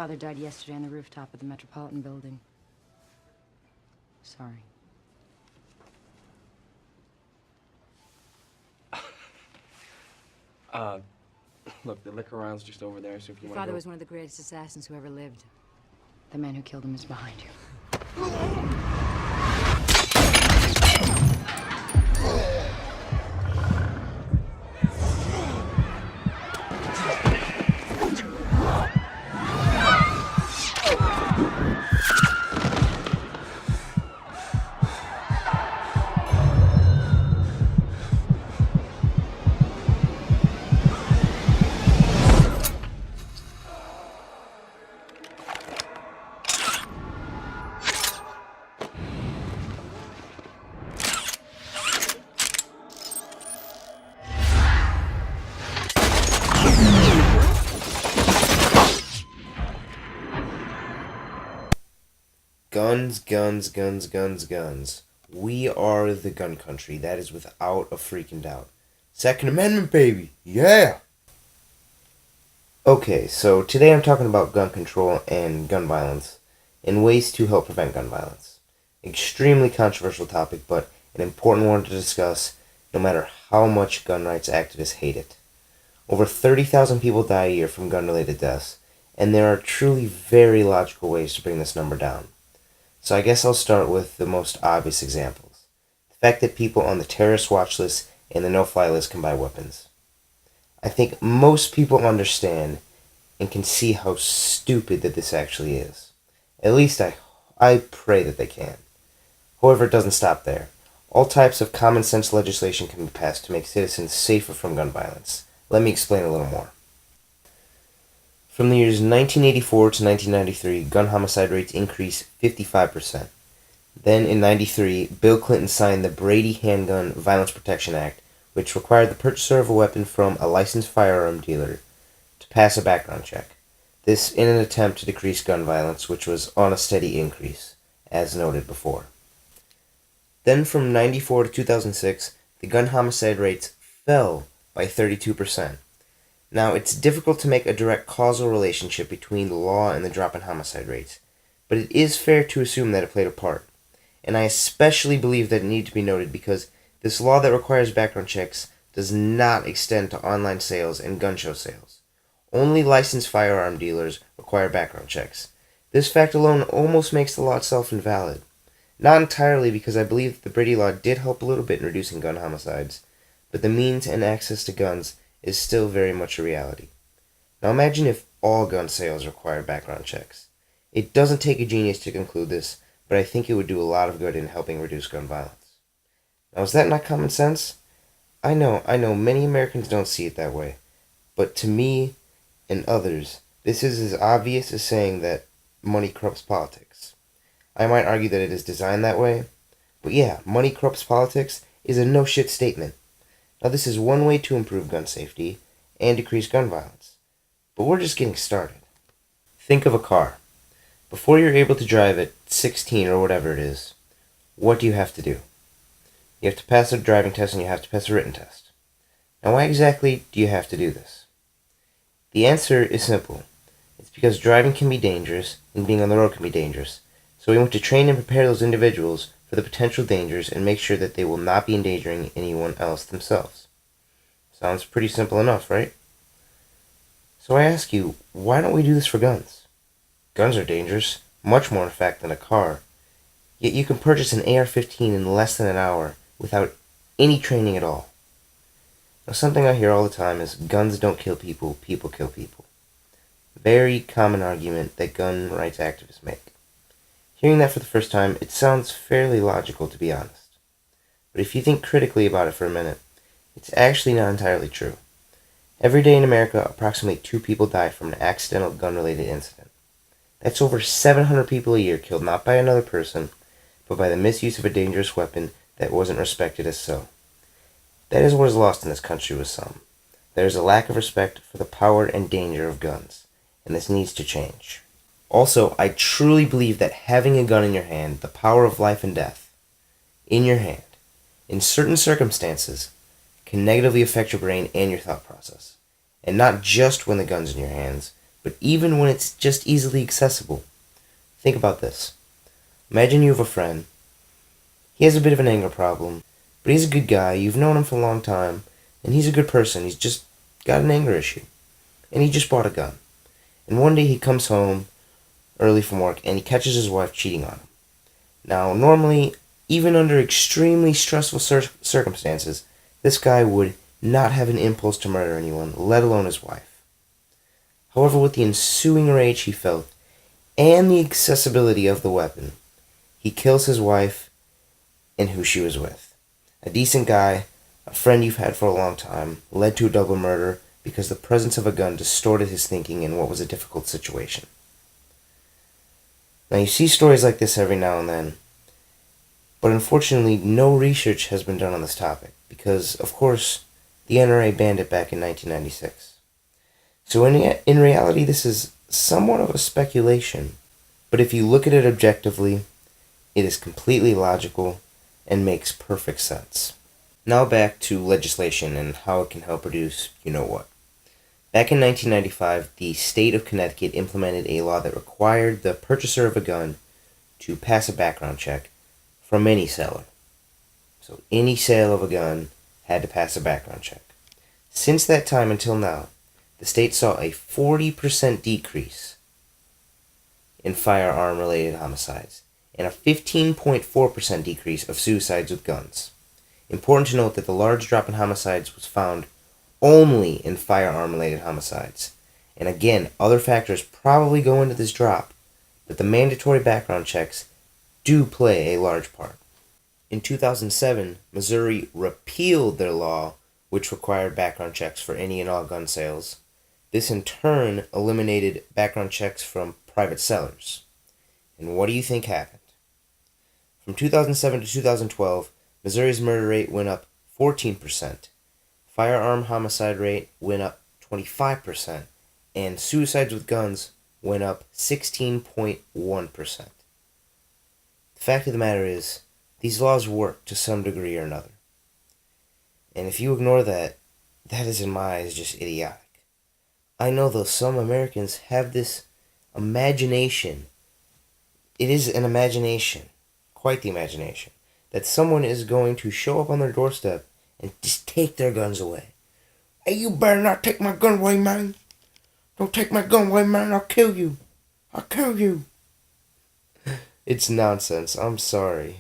father died yesterday on the rooftop of the Metropolitan Building. Sorry. Look, the liquor round's just over there, so if you Your want to father go... was one of the greatest assassins who ever lived. The man who killed him is behind you. Guns, guns, guns, guns, guns. We are the gun country. That is without a freaking doubt. Second Amendment, baby. Yeah! Okay, so today I'm talking about gun control and gun violence and ways to help prevent gun violence. Extremely controversial topic, but an important one to discuss no matter how much gun rights activists hate it. Over 30,000 people die a year from gun-related deaths, and there are truly very logical ways to bring this number down. So I guess I'll start with the most obvious examples. The fact that people on the terrorist watch list and the no-fly list can buy weapons. I think most people understand and can see how stupid that this actually is. At least I pray that they can. However, it doesn't stop there. All types of common sense legislation can be passed to make citizens safer from gun violence. Let me explain a little more. From the years 1984 to 1993, gun homicide rates increased 55%. Then, in 93, Bill Clinton signed the Brady Handgun Violence Protection Act, which required the purchaser of a weapon from a licensed firearm dealer to pass a background check. This in an attempt to decrease gun violence, which was on a steady increase, as noted before. Then, from 94 to 2006, the gun homicide rates fell by 32%. Now, it's difficult to make a direct causal relationship between the law and the drop in homicide rates, but it is fair to assume that it played a part. And I especially believe that it needed to be noted because this law that requires background checks does not extend to online sales and gun show sales. Only licensed firearm dealers require background checks. This fact alone almost makes the law itself invalid. Not entirely because I believe that the Brady Law did help a little bit in reducing gun homicides, but the means and access to guns is still very much a reality. Now imagine if all gun sales require background checks. It doesn't take a genius to conclude this, but I think it would do a lot of good in helping reduce gun violence. Now is that not common sense? I know, many Americans don't see it that way, but to me and others, this is as obvious as saying that money corrupts politics. I might argue that it is designed that way, but yeah, money corrupts politics is a no-shit statement. Now this is one way to improve gun safety and decrease gun violence, but we're just getting started. Think of a car. Before you're able to drive at 16 or whatever it is, what do you have to do? You have to pass a driving test and you have to pass a written test. Now why exactly do you have to do this? The answer is simple. It's because driving can be dangerous and being on the road can be dangerous. So we want to train and prepare those individuals for the potential dangers and make sure that they will not be endangering anyone else themselves. Sounds pretty simple enough, right? So I ask you, why don't we do this for guns? Guns are dangerous, much more in fact than a car. Yet you can purchase an AR-15 in less than an hour without any training at all. Now something I hear all the time is guns don't kill people, people kill people. Very common argument that gun rights activists make. Hearing that for the first time, it sounds fairly logical to be honest. But if you think critically about it for a minute, it's actually not entirely true. Every day in America, approximately 2 people die from an accidental gun-related incident. That's over 700 people a year killed not by another person, but by the misuse of a dangerous weapon that wasn't respected as so. That is what is lost in this country with some. There is a lack of respect for the power and danger of guns, and this needs to change. Also, I truly believe that having a gun in your hand, the power of life and death, in your hand, in certain circumstances, can negatively affect your brain and your thought process. And not just when the gun's in your hands, but even when it's just easily accessible. Think about this. Imagine you have a friend. He has a bit of an anger problem, but he's a good guy. You've known him for a long time, and he's a good person. He's just got an anger issue. And he just bought a gun. And one day he comes home early from work, and he catches his wife cheating on him. Now, normally, even under extremely stressful circumstances, this guy would not have an impulse to murder anyone, let alone his wife. However, with the ensuing rage he felt, and the accessibility of the weapon, he kills his wife and who she was with. A decent guy, a friend you've had for a long time, led to a double murder because the presence of a gun distorted his thinking in what was a difficult situation. Now, you see stories like this every now and then, but unfortunately no research has been done on this topic because, of course, the NRA banned it back in 1996. So in reality, this is somewhat of a speculation, but if you look at it objectively, it is completely logical and makes perfect sense. Now back to legislation and how it can help reduce you-know-what. Back in 1995, the state of Connecticut implemented a law that required the purchaser of a gun to pass a background check from any seller. So any sale of a gun had to pass a background check. Since that time until now, the state saw a 40% decrease in firearm-related homicides and a 15.4% decrease of suicides with guns. Important to note that the large drop in homicides was found only in firearm-related homicides. And again, other factors probably go into this drop, but the mandatory background checks do play a large part. In 2007, Missouri repealed their law, which required background checks for any and all gun sales. This in turn eliminated background checks from private sellers. And what do you think happened? From 2007 to 2012, Missouri's murder rate went up 14%, firearm homicide rate went up 25%, and suicides with guns went up 16.1%. The fact of the matter is, these laws work to some degree or another. And if you ignore that, that is in my eyes just idiotic. I know though some Americans have this imagination. It is an imagination, quite the imagination, that someone is going to show up on their doorstep and just take their guns away. Hey, you better not take my gun away, man. Don't take my gun away, man. I'll kill you. I'll kill you. It's nonsense. I'm sorry.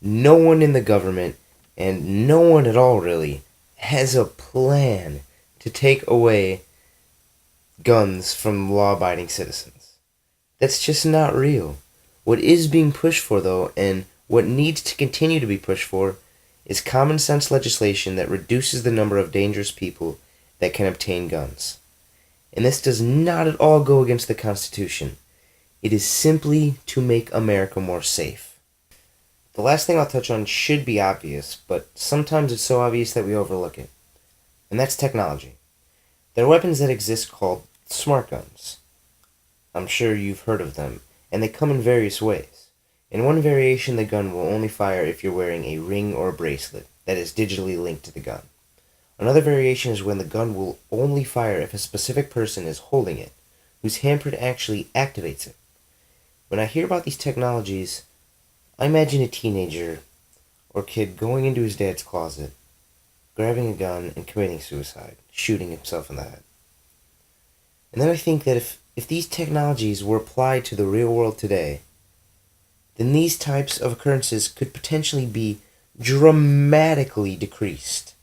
No one in the government, and no one at all really, has a plan to take away guns from law-abiding citizens. That's just not real. What is being pushed for, though, and what needs to continue to be pushed for, is common sense legislation that reduces the number of dangerous people that can obtain guns. And this does not at all go against the Constitution. It is simply to make America more safe. The last thing I'll touch on should be obvious, but sometimes it's so obvious that we overlook it. And that's technology. There are weapons that exist called smart guns. I'm sure you've heard of them, and they come in various ways. In one variation, the gun will only fire if you're wearing a ring or a bracelet that is digitally linked to the gun. Another variation is when the gun will only fire if a specific person is holding it, whose handprint actually activates it. When I hear about these technologies, I imagine a teenager or kid going into his dad's closet, grabbing a gun and committing suicide, shooting himself in the head. And then I think that if these technologies were applied to the real world today, then these types of occurrences could potentially be dramatically decreased.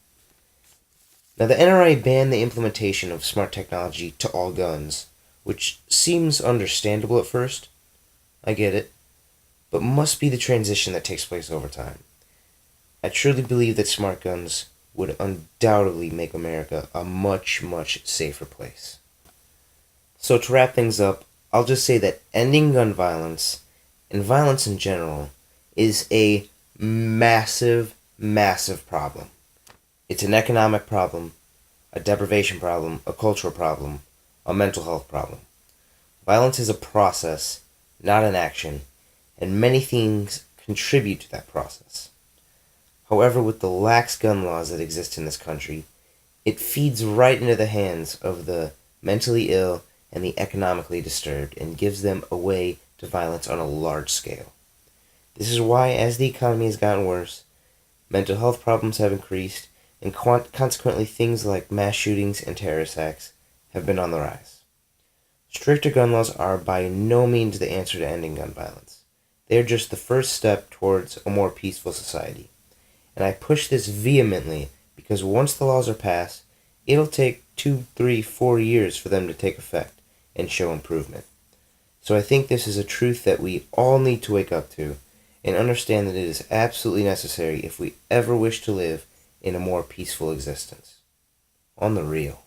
Now, the NRA banned the implementation of smart technology to all guns, which seems understandable at first. I get it, but must be the transition that takes place over time. I truly believe that smart guns would undoubtedly make America a much, much safer place. So to wrap things up, I'll just say that ending gun violence, and violence in general, is a massive, massive problem. It's an economic problem, a deprivation problem, a cultural problem, a mental health problem. Violence is a process, not an action, and many things contribute to that process. However, with the lax gun laws that exist in this country, it feeds right into the hands of the mentally ill, and the economically disturbed, and gives them a way to violence on a large scale. This is why, as the economy has gotten worse, mental health problems have increased, and consequently things like mass shootings and terrorist acts have been on the rise. Stricter gun laws are by no means the answer to ending gun violence. They are just the first step towards a more peaceful society. And I push this vehemently because once the laws are passed, it'll take 2, 3, 4 years for them to take effect and show improvement. So I think this is a truth that we all need to wake up to and understand that it is absolutely necessary if we ever wish to live in a more peaceful existence. On the real.